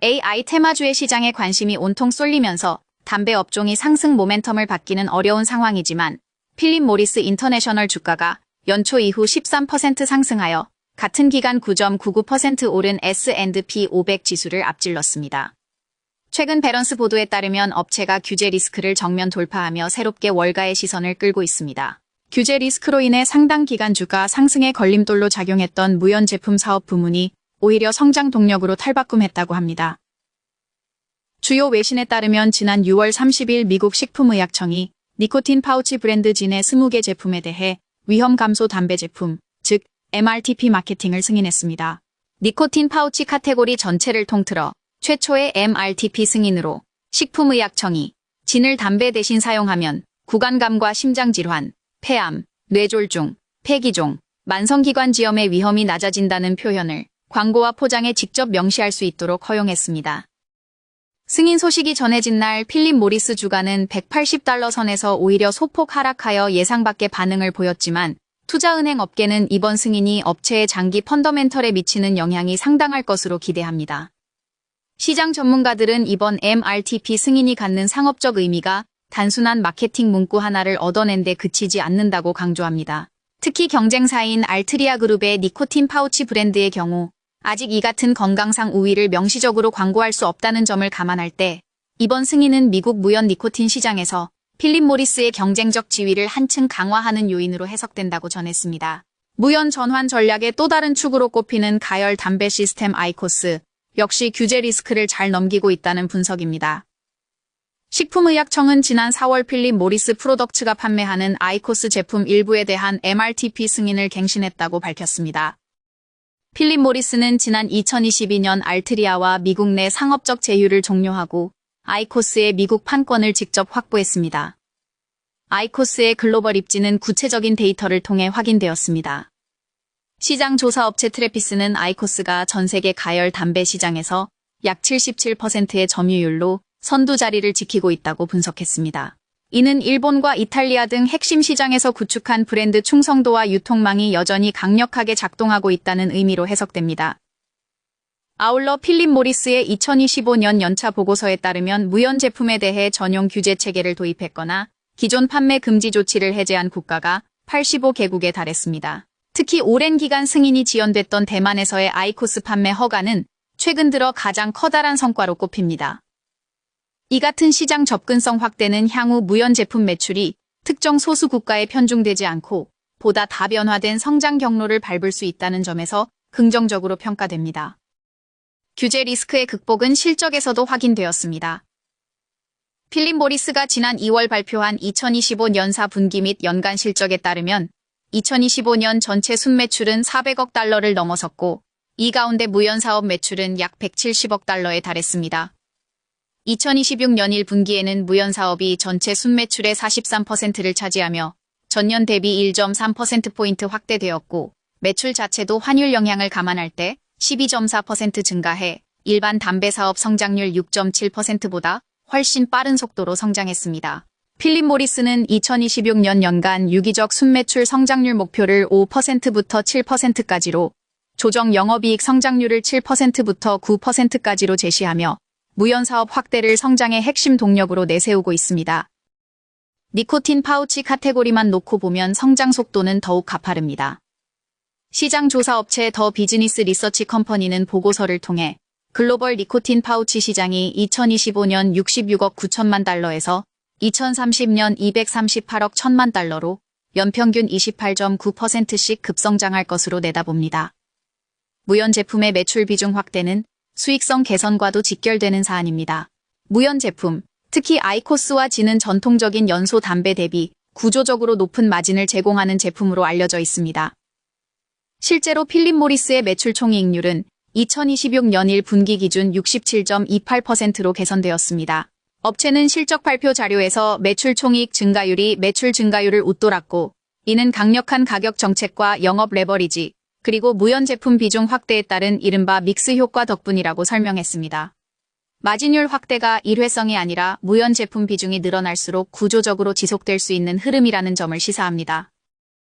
AI 테마주의 시장에 관심이 온통 쏠리면서 담배 업종이 상승 모멘텀을 받기는 어려운 상황이지만 필립 모리스 인터내셔널 주가가 연초 이후 13% 상승하여 같은 기간 9.99% 오른 S&P 500 지수를 앞질렀습니다. 최근 밸런스 보도에 따르면 업체가 규제 리스크를 정면 돌파하며 새롭게 월가의 시선을 끌고 있습니다. 규제 리스크로 인해 상당 기간 주가 상승에 걸림돌로 작용했던 무연 제품 사업 부문이 오히려 성장 동력으로 탈바꿈했다고 합니다. 주요 외신에 따르면 지난 6월 30일 미국 식품의약청이 니코틴 파우치 브랜드 진의 20개 제품에 대해 위험 감소 담배 제품, 즉 MRTP 마케팅을 승인했습니다. 니코틴 파우치 카테고리 전체를 통틀어 최초의 MRTP 승인으로 식품의약청이 진을 담배 대신 사용하면 구간감과 심장질환, 폐암, 뇌졸중, 폐기종, 만성기관지염의 위험이 낮아진다는 표현을 광고와 포장에 직접 명시할 수 있도록 허용했습니다. 승인 소식이 전해진 날 필립 모리스 주가는 $180 선에서 오히려 소폭 하락하여 예상 밖의 반응을 보였지만 투자은행 업계는 이번 승인이 업체의 장기 펀더멘털에 미치는 영향이 상당할 것으로 기대합니다. 시장 전문가들은 이번 MRTP 승인이 갖는 상업적 의미가 단순한 마케팅 문구 하나를 얻어낸 데 그치지 않는다고 강조합니다. 특히 경쟁사인 알트리아 그룹의 니코틴 파우치 브랜드의 경우 아직 이 같은 건강상 우위를 명시적으로 광고할 수 없다는 점을 감안할 때 이번 승인은 미국 무연 니코틴 시장에서 필립 모리스의 경쟁적 지위를 한층 강화하는 요인으로 해석된다고 전했습니다. 무연 전환 전략의 또 다른 축으로 꼽히는 가열 담배 시스템 아이코스, 역시 규제 리스크를 잘 넘기고 있다는 분석입니다. 식품의약청은 지난 4월 필립 모리스 프로덕츠가 판매하는 아이코스 제품 일부에 대한 MRTP 승인을 갱신했다고 밝혔습니다. 필립 모리스는 지난 2022년 알트리아와 미국 내 상업적 제휴를 종료하고 아이코스의 미국 판권을 직접 확보했습니다. 아이코스의 글로벌 입지는 구체적인 데이터를 통해 확인되었습니다. 시장 조사 업체 트래피스는 아이코스가 전 세계 가열 담배 시장에서 약 77%의 점유율로 선두 자리를 지키고 있다고 분석했습니다. 이는 일본과 이탈리아 등 핵심 시장에서 구축한 브랜드 충성도와 유통망이 여전히 강력하게 작동하고 있다는 의미로 해석됩니다. 아울러 필립 모리스의 2025년 연차 보고서에 따르면 무연 제품에 대해 전용 규제 체계를 도입했거나 기존 판매 금지 조치를 해제한 국가가 85개국에 달했습니다. 특히 오랜 기간 승인이 지연됐던 대만에서의 아이코스 판매 허가는 최근 들어 가장 커다란 성과로 꼽힙니다. 이 같은 시장 접근성 확대는 향후 무연 제품 매출이 특정 소수 국가에 편중되지 않고 보다 다변화된 성장 경로를 밟을 수 있다는 점에서 긍정적으로 평가됩니다. 규제 리스크의 극복은 실적에서도 확인되었습니다. 필립 모리스가 지난 2월 발표한 2025년 4분기 및 연간 실적에 따르면 2025년 전체 순매출은 $400억 달러를 넘어섰고 이 가운데 무연 사업 매출은 약 $170억 달러에 달했습니다. 2026년 1분기에는 무연 사업이 전체 순매출의 43%를 차지하며 전년 대비 1.3%포인트 확대되었고 매출 자체도 환율 영향을 감안할 때 12.4% 증가해 일반 담배 사업 성장률 6.7%보다 훨씬 빠른 속도로 성장했습니다. 필립 모리스는 2026년 연간 유기적 순매출 성장률 목표를 5%부터 7%까지로 조정 영업이익 성장률을 7%부터 9%까지로 제시하며 무연 사업 확대를 성장의 핵심 동력으로 내세우고 있습니다. 니코틴 파우치 카테고리만 놓고 보면 성장 속도는 더욱 가파릅니다. 시장 조사 업체 더 비즈니스 리서치 컴퍼니는 보고서를 통해 글로벌 니코틴 파우치 시장이 2025년 66억 9천만 달러에서 2030년 238억 1천만 달러로 연평균 28.9%씩 급성장할 것으로 내다봅니다. 무연 제품의 매출 비중 확대는 수익성 개선과도 직결되는 사안입니다. 무연 제품, 특히 아이코스와 진은 전통적인 연소 담배 대비 구조적으로 높은 마진을 제공하는 제품으로 알려져 있습니다. 실제로 필립 모리스의 매출 총이익률은 2026년 1분기 기준 67.28%로 개선되었습니다. 업체는 실적 발표 자료에서 매출 총이익 증가율이 매출 증가율을 웃돌았고 이는 강력한 가격 정책과 영업 레버리지, 그리고 무연 제품 비중 확대에 따른 이른바 믹스 효과 덕분이라고 설명했습니다. 마진율 확대가 일회성이 아니라 무연 제품 비중이 늘어날수록 구조적으로 지속될 수 있는 흐름이라는 점을 시사합니다.